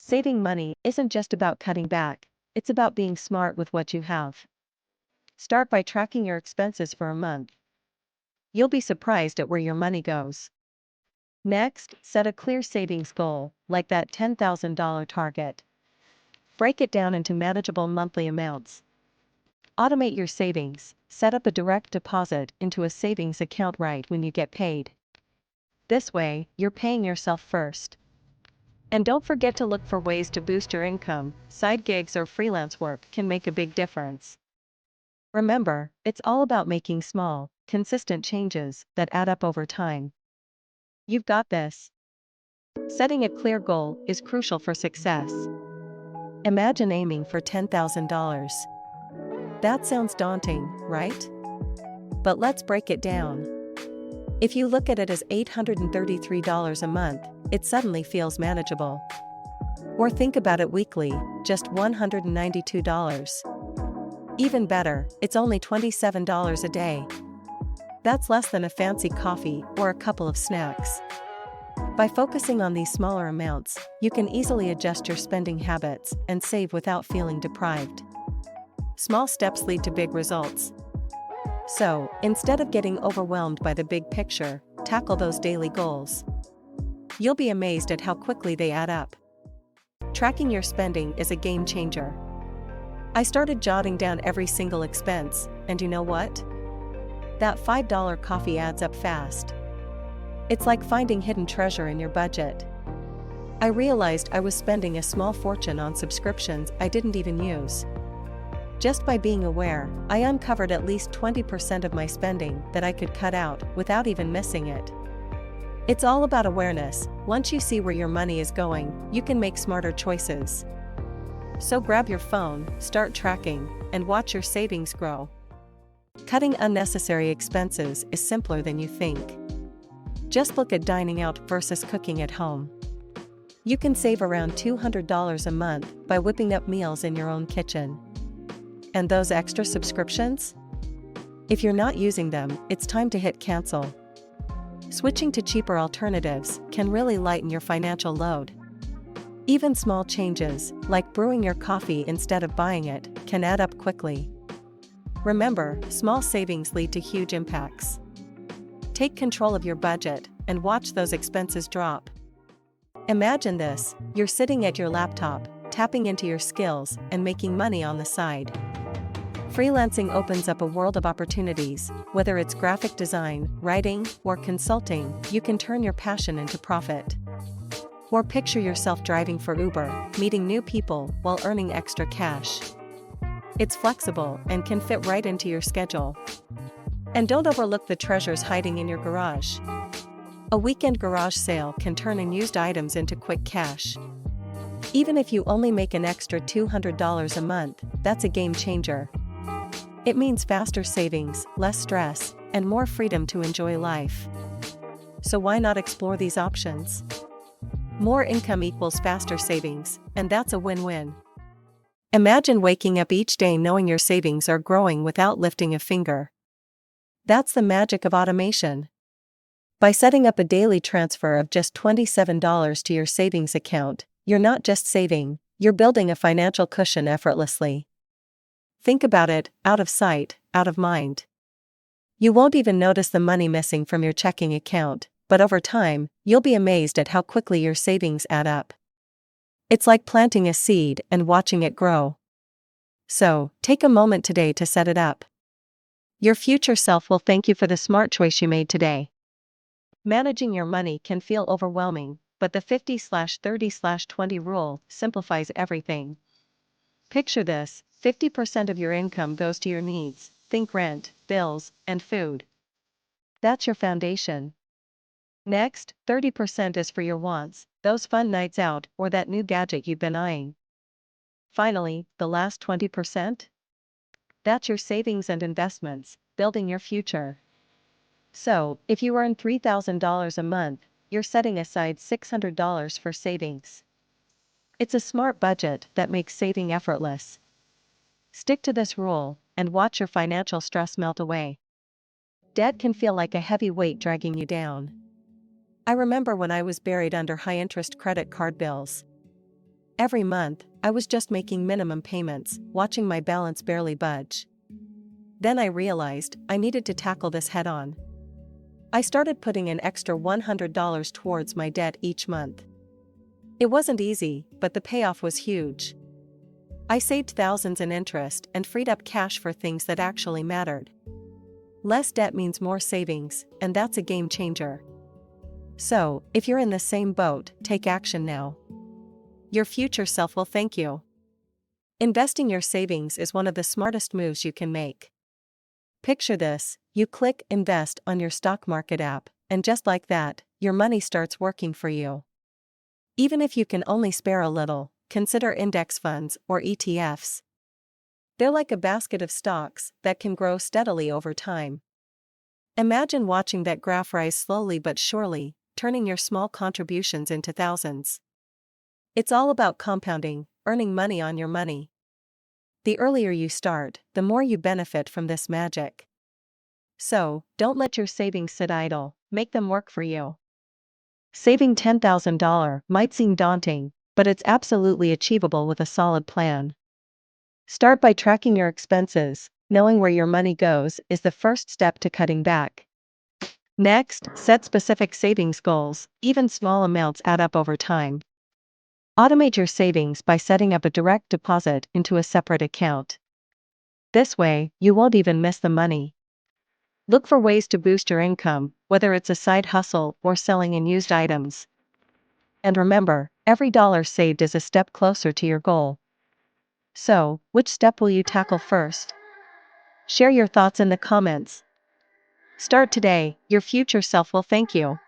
Saving money isn't just about cutting back, it's about being smart with what you have. Start by tracking your expenses for a month. You'll be surprised at where your money goes. Next, set a clear savings goal, like that $10,000 target. Break it down into manageable monthly amounts. Automate your savings, set up a direct deposit into a savings account right when you get paid. This way, you're paying yourself first. And don't forget to look for ways to boost your income. Side gigs or freelance work can make a big difference. Remember, it's all about making small, consistent changes that add up over time. You've got this. Setting a clear goal is crucial for success. Imagine aiming for $10,000. That sounds daunting, right? But let's break it down. If you look at it as $833 a month, it suddenly feels manageable. Or think about it weekly, just $192. Even better, it's only $27 a day. That's less than a fancy coffee or a couple of snacks. By focusing on these smaller amounts, you can easily adjust your spending habits and save without feeling deprived. Small steps lead to big results. So, instead of getting overwhelmed by the big picture, tackle those daily goals. You'll be amazed at how quickly they add up. Tracking your spending is a game changer. I started jotting down every single expense, and you know what? That $5 coffee adds up fast. It's like finding hidden treasure in your budget. I realized I was spending a small fortune on subscriptions I didn't even use. Just by being aware, I uncovered at least 20% of my spending that I could cut out without even missing it. It's all about awareness. Once you see where your money is going, you can make smarter choices. So grab your phone, start tracking, and watch your savings grow. Cutting unnecessary expenses is simpler than you think. Just look at dining out versus cooking at home. You can save around $200 a month by whipping up meals in your own kitchen. And those extra subscriptions? If you're not using them, it's time to hit cancel. Switching to cheaper alternatives can really lighten your financial load. Even small changes, like brewing your coffee instead of buying it, can add up quickly. Remember, small savings lead to huge impacts. Take control of your budget and watch those expenses drop. Imagine this: you're sitting at your laptop, tapping into your skills and making money on the side. Freelancing opens up a world of opportunities. Whether it's graphic design, writing, or consulting, you can turn your passion into profit. Or picture yourself driving for Uber, meeting new people while earning extra cash. It's flexible and can fit right into your schedule. And don't overlook the treasures hiding in your garage. A weekend garage sale can turn unused items into quick cash. Even if you only make an extra $200 a month, that's a game changer. It means faster savings, less stress, and more freedom to enjoy life. So why not explore these options? More income equals faster savings, and that's a win-win. Imagine waking up each day knowing your savings are growing without lifting a finger. That's the magic of automation. By setting up a daily transfer of just $27 to your savings account, you're not just saving, you're building a financial cushion effortlessly. Think about it: out of sight, out of mind. You won't even notice the money missing from your checking account, but over time, you'll be amazed at how quickly your savings add up. It's like planting a seed and watching it grow. So, take a moment today to set it up. Your future self will thank you for the smart choice you made today. Managing your money can feel overwhelming, but the 50/30/20 rule simplifies everything. Picture this: 50% of your income goes to your needs. Think rent, bills, and food. That's your foundation. Next, 30% is for your wants, those fun nights out or that new gadget you've been eyeing. Finally, the last 20%? That's your savings and investments, building your future. So, if you earn $3,000 a month, you're setting aside $600 for savings. It's a smart budget that makes saving effortless. Stick to this rule, and watch your financial stress melt away. Debt can feel like a heavy weight dragging you down. I remember when I was buried under high-interest credit card bills. Every month, I was just making minimum payments, watching my balance barely budge. Then I realized I needed to tackle this head on. I started putting an extra $100 towards my debt each month. It wasn't easy, but the payoff was huge. I saved thousands in interest and freed up cash for things that actually mattered. Less debt means more savings, and that's a game changer. So, if you're in the same boat, take action now. Your future self will thank you. Investing your savings is one of the smartest moves you can make. Picture this: you click Invest on your stock market app, and just like that, your money starts working for you. Even if you can only spare a little, consider index funds or ETFs. They're like a basket of stocks that can grow steadily over time. Imagine watching that graph rise slowly but surely, turning your small contributions into thousands. It's all about compounding, earning money on your money. The earlier you start, the more you benefit from this magic. So, don't let your savings sit idle, make them work for you. Saving $10,000 might seem daunting, but it's absolutely achievable with a solid plan. Start by tracking your expenses. Knowing where your money goes is the first step to cutting back. Next, set specific savings goals. Even small amounts add up over time. Automate your savings by setting up a direct deposit into a separate account. This way, you won't even miss the money. Look for ways to boost your income, whether it's a side hustle or selling unused items. And remember, every dollar saved is a step closer to your goal. So, which step will you tackle first? Share your thoughts in the comments. Start today, your future self will thank you.